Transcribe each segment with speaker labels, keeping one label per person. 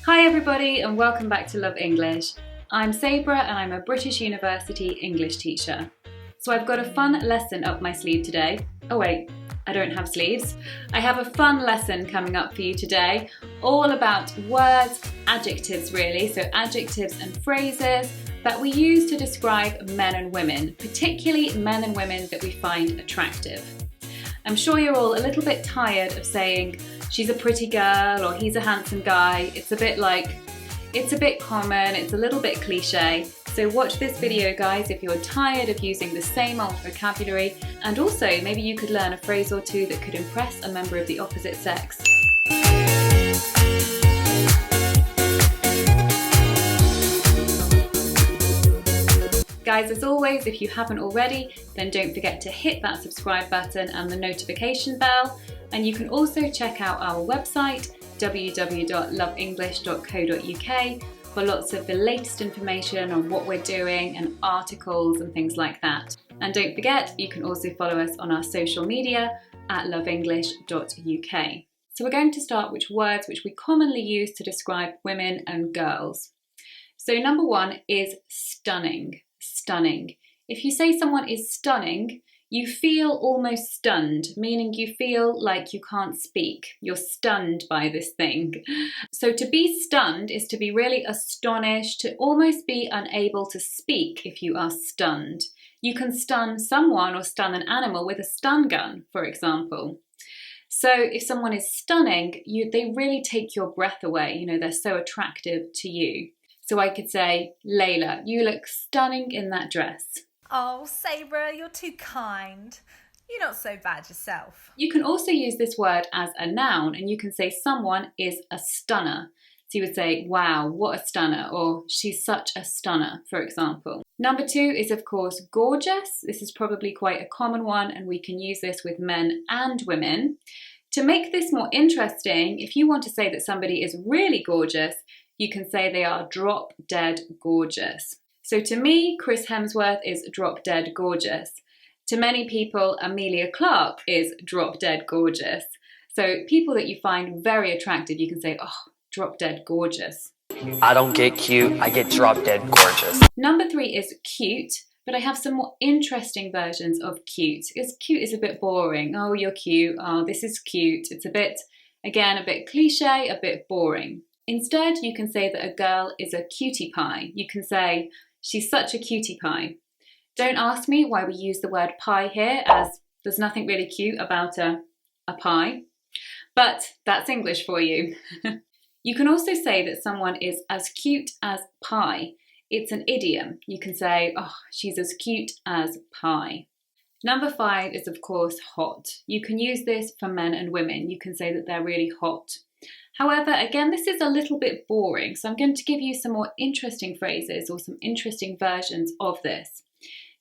Speaker 1: Hi everybody and welcome back to Love English. I'm Sabrah and I'm a British University English teacher. So I've got a fun lesson up my sleeve today. Oh wait, I don't have sleeves. I have a fun lesson coming up for you today, all about words, adjectives really, so adjectives and phrases that we use to describe men and women, particularly men and women that we find attractive. I'm sure you're all a little bit tired of saying she's a pretty girl or he's a handsome guy. It's a bit common, it's a little bit cliche. So watch this video guys if you're tired of using the same old vocabulary, and also maybe you could learn a phrase or two that could impress a member of the opposite sex. Guys, as always, if you haven't already, then don't forget to hit that subscribe button and the notification bell. And you can also check out our website, www.loveenglish.co.uk, for lots of the latest information on what we're doing and articles and things like that. And don't forget, you can also follow us on our social media at loveenglish.uk. So we're going to start with words which we commonly use to describe women and girls. So number one is stunning. Stunning. If you say someone is stunning, you feel almost stunned, meaning you feel like you can't speak. You're stunned by this thing. So to be stunned is to be really astonished, to almost be unable to speak if you are stunned. You can stun someone or stun an animal with a stun gun, for example. So if someone is stunning, they really take your breath away. They're so attractive to you. So I could say, Leila, you look stunning in that dress.
Speaker 2: Oh, Sabrah, you're too kind. You're not so bad yourself.
Speaker 1: You can also use this word as a noun, and you can say someone is a stunner. So you would say, wow, what a stunner, or she's such a stunner, for example. Number two is, of course, gorgeous. This is probably quite a common one, and we can use this with men and women. To make this more interesting, if you want to say that somebody is really gorgeous, you can say they are drop dead gorgeous. So to me, Chris Hemsworth is drop dead gorgeous. To many people, Emilia Clarke is drop dead gorgeous. So people that you find very attractive, you can say, oh, drop dead gorgeous.
Speaker 3: I don't get cute, I get drop dead gorgeous.
Speaker 1: Number three is cute, but I have some more interesting versions of cute. Because cute is a bit boring. Oh, you're cute. Oh, this is cute. It's a bit cliche, a bit boring. Instead, you can say that a girl is a cutie pie. You can say, she's such a cutie pie. Don't ask me why we use the word pie here, as there's nothing really cute about a pie. But that's English for you. You can also say that someone is as cute as pie. It's an idiom. You can say, oh, she's as cute as pie. Number five is, of course, hot. You can use this for men and women. You can say that they're really hot. However, again, this is a little bit boring, so I'm going to give you some more interesting phrases or some interesting versions of this.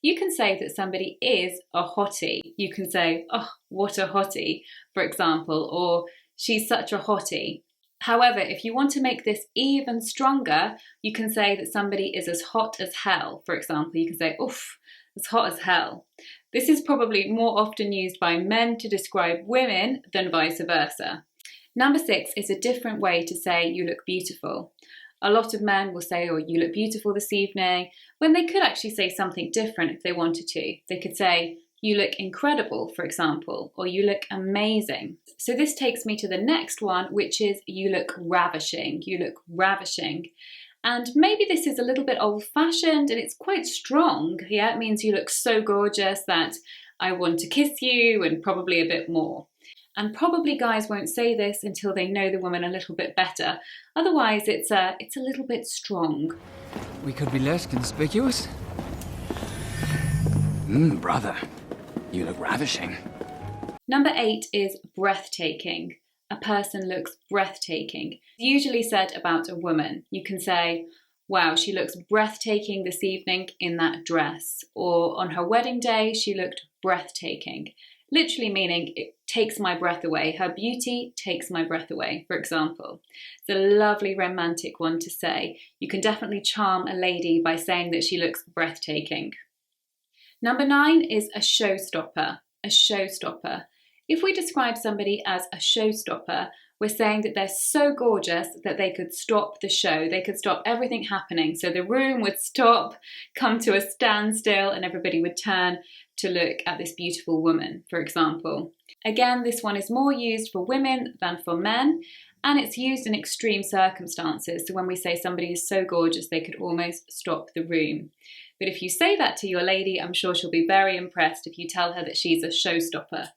Speaker 1: You can say that somebody is a hottie. You can say, oh, what a hottie, for example, or she's such a hottie. However, if you want to make this even stronger, you can say that somebody is as hot as hell, for example. You can say, oof, as hot as hell. This is probably more often used by men to describe women than vice versa. Number six is a different way to say you look beautiful. A lot of men will say, oh, you look beautiful this evening, when they could actually say something different if they wanted to. They could say, you look incredible, for example, or you look amazing. So this takes me to the next one, which is you look ravishing. You look ravishing. And maybe this is a little bit old-fashioned and it's quite strong. Yeah, it means you look so gorgeous that I want to kiss you, and probably a bit more. And probably guys won't say this until they know the woman a little bit better. Otherwise, it's a little bit strong.
Speaker 4: We could be less conspicuous. Brother, you look ravishing.
Speaker 1: Number eight is breathtaking. A person looks breathtaking. Usually said about a woman. You can say, wow, she looks breathtaking this evening in that dress. Or on her wedding day, she looked breathtaking. Literally meaning it takes my breath away. Her beauty takes my breath away, for example. It's a lovely romantic one to say. You can definitely charm a lady by saying that she looks breathtaking. Number nine is a showstopper. A showstopper. If we describe somebody as a showstopper, we're saying that they're so gorgeous that they could stop the show. They could stop everything happening. So the room would stop, come to a standstill, and everybody would turn to look at this beautiful woman, for example. Again, this one is more used for women than for men, and it's used in extreme circumstances. So when we say somebody is so gorgeous, they could almost stop the room. But if you say that to your lady, I'm sure she'll be very impressed if you tell her that she's a showstopper.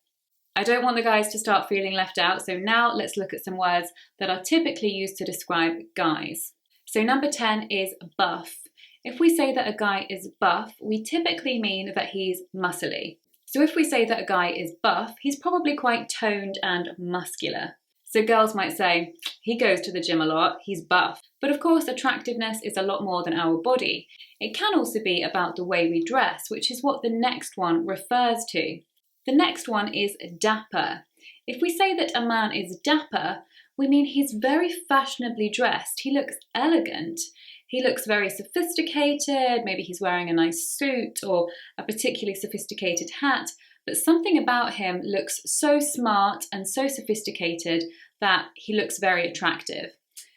Speaker 1: I don't want the guys to start feeling left out, so now let's look at some words that are typically used to describe guys. So number 10 is buff. If we say that a guy is buff, we typically mean that he's muscly. So if we say that a guy is buff, he's probably quite toned and muscular. So girls might say, he goes to the gym a lot, he's buff. But of course, attractiveness is a lot more than our body. It can also be about the way we dress, which is what the next one refers to. The next one is dapper. If we say that a man is dapper, we mean he's very fashionably dressed. He looks elegant. He looks very sophisticated. Maybe he's wearing a nice suit or a particularly sophisticated hat. But something about him looks so smart and so sophisticated that he looks very attractive.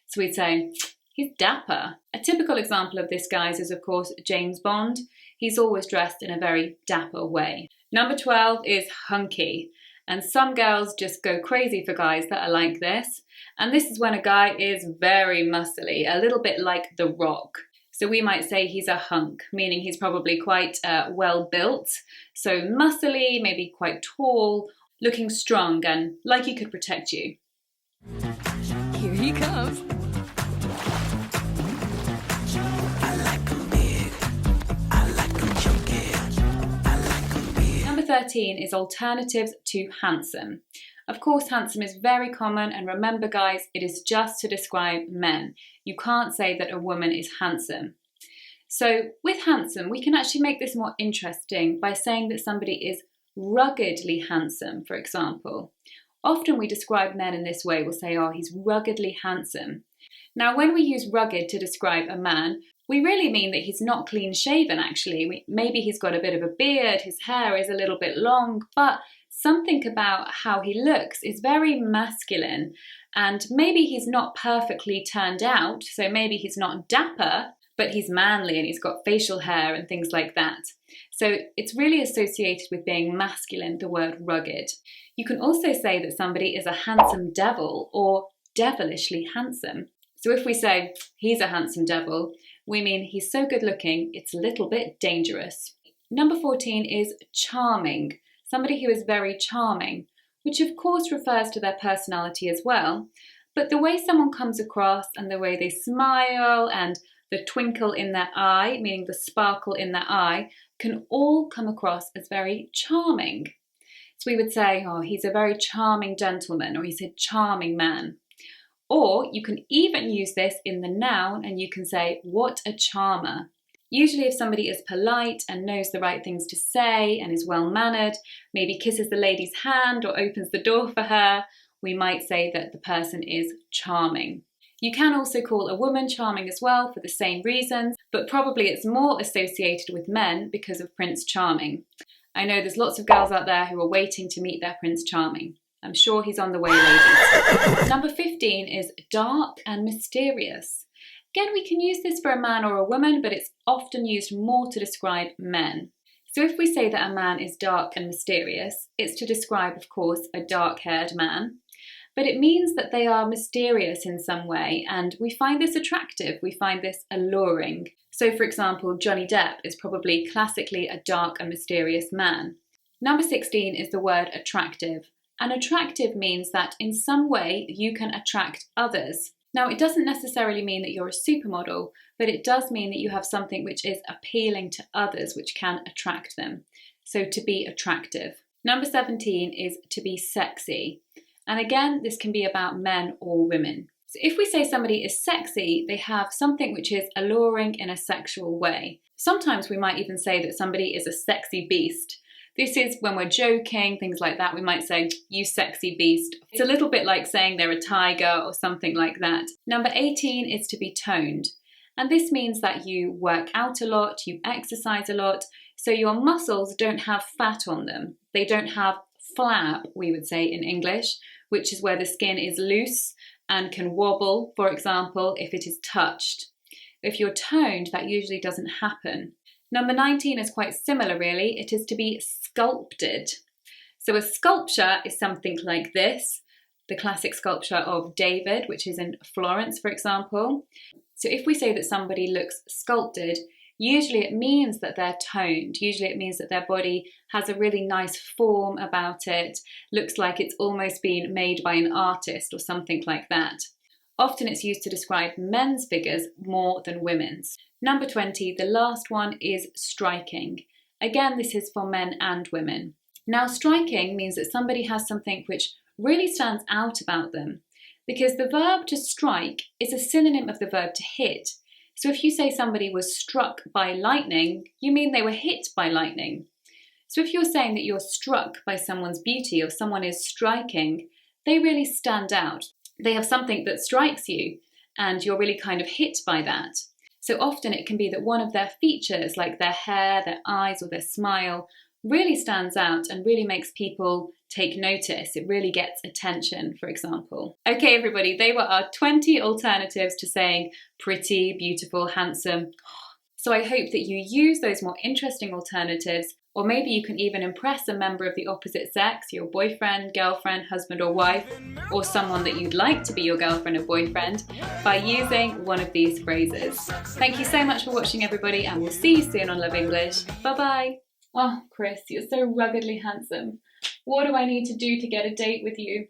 Speaker 1: So we'd say, he's dapper. A typical example of this, guys, is of course James Bond. He's always dressed in a very dapper way. Number 12 is hunky. And some girls just go crazy for guys that are like this. And this is when a guy is very muscly, a little bit like The Rock. So we might say he's a hunk, meaning he's probably quite well built. So muscly, maybe quite tall, looking strong and like he could protect you.
Speaker 5: Here he comes.
Speaker 1: Number 13 is alternatives to handsome. Of course, handsome is very common, and remember guys, it is just to describe men. You can't say that a woman is handsome. So with handsome, we can actually make this more interesting by saying that somebody is ruggedly handsome, for example. Often we describe men in this way. We'll say, oh, he's ruggedly handsome. Now, when we use rugged to describe a man, we really mean that he's not clean shaven, actually. Maybe he's got a bit of a beard, his hair is a little bit long, but something about how he looks is very masculine, and maybe he's not perfectly turned out, so maybe he's not dapper, but he's manly and he's got facial hair and things like that. So it's really associated with being masculine, the word rugged. You can also say that somebody is a handsome devil or devilishly handsome. So if we say he's a handsome devil, we mean he's so good looking, it's a little bit dangerous. Number 14 is charming. Somebody who is very charming, which of course refers to their personality as well. But the way someone comes across and the way they smile and the twinkle in their eye, meaning the sparkle in their eye, can all come across as very charming. So we would say, oh, he's a very charming gentleman, or he's a charming man. Or you can even use this in the noun and you can say, what a charmer. Usually if somebody is polite and knows the right things to say and is well-mannered, maybe kisses the lady's hand or opens the door for her, we might say that the person is charming. You can also call a woman charming as well for the same reasons, but probably it's more associated with men because of Prince Charming. I know there's lots of girls out there who are waiting to meet their Prince Charming. I'm sure he's on the way, ladies. Number 15 is dark and mysterious. Again, we can use this for a man or a woman, but it's often used more to describe men. So if we say that a man is dark and mysterious, it's to describe, of course, a dark-haired man. But it means that they are mysterious in some way, and we find this attractive, we find this alluring. So for example, Johnny Depp is probably classically a dark and mysterious man. Number 16 is the word attractive. And attractive means that in some way you can attract others. Now, it doesn't necessarily mean that you're a supermodel, but it does mean that you have something which is appealing to others, which can attract them. So to be attractive. Number 17 is to be sexy. And again, this can be about men or women. So if we say somebody is sexy, they have something which is alluring in a sexual way. Sometimes we might even say that somebody is a sexy beast. This is when we're joking, things like that. We might say, you sexy beast. It's a little bit like saying they're a tiger or something like that. Number 18 is to be toned. And this means that you work out a lot, you exercise a lot, so your muscles don't have fat on them. They don't have flab, we would say in English, which is where the skin is loose and can wobble, for example, if it is touched. If you're toned, that usually doesn't happen. Number 19 is quite similar, really. It is to be sculpted. So a sculpture is something like this, the classic sculpture of David, which is in Florence, for example. So if we say that somebody looks sculpted, usually it means that they're toned. Usually it means that their body has a really nice form about it, looks like it's almost been made by an artist or something like that. Often it's used to describe men's figures more than women's. Number 20, the last one is striking. Again, this is for men and women. Now, striking means that somebody has something which really stands out about them, because the verb to strike is a synonym of the verb to hit. So if you say somebody was struck by lightning, you mean they were hit by lightning. So if you're saying that you're struck by someone's beauty or someone is striking, they really stand out. They have something that strikes you and you're really kind of hit by that. So often it can be that one of their features, like their hair, their eyes, or their smile, really stands out and really makes people take notice. It really gets attention, for example. Okay, everybody, they were our 20 alternatives to saying pretty, beautiful, handsome. So I hope that you use those more interesting alternatives, or maybe you can even impress a member of the opposite sex, your boyfriend, girlfriend, husband or wife, or someone that you'd like to be your girlfriend or boyfriend, by using one of these phrases. Thank you so much for watching, everybody, and we'll see you soon on Love English. Bye-bye. Oh, Chris, you're so ruggedly handsome. What do I need to do to get a date with you?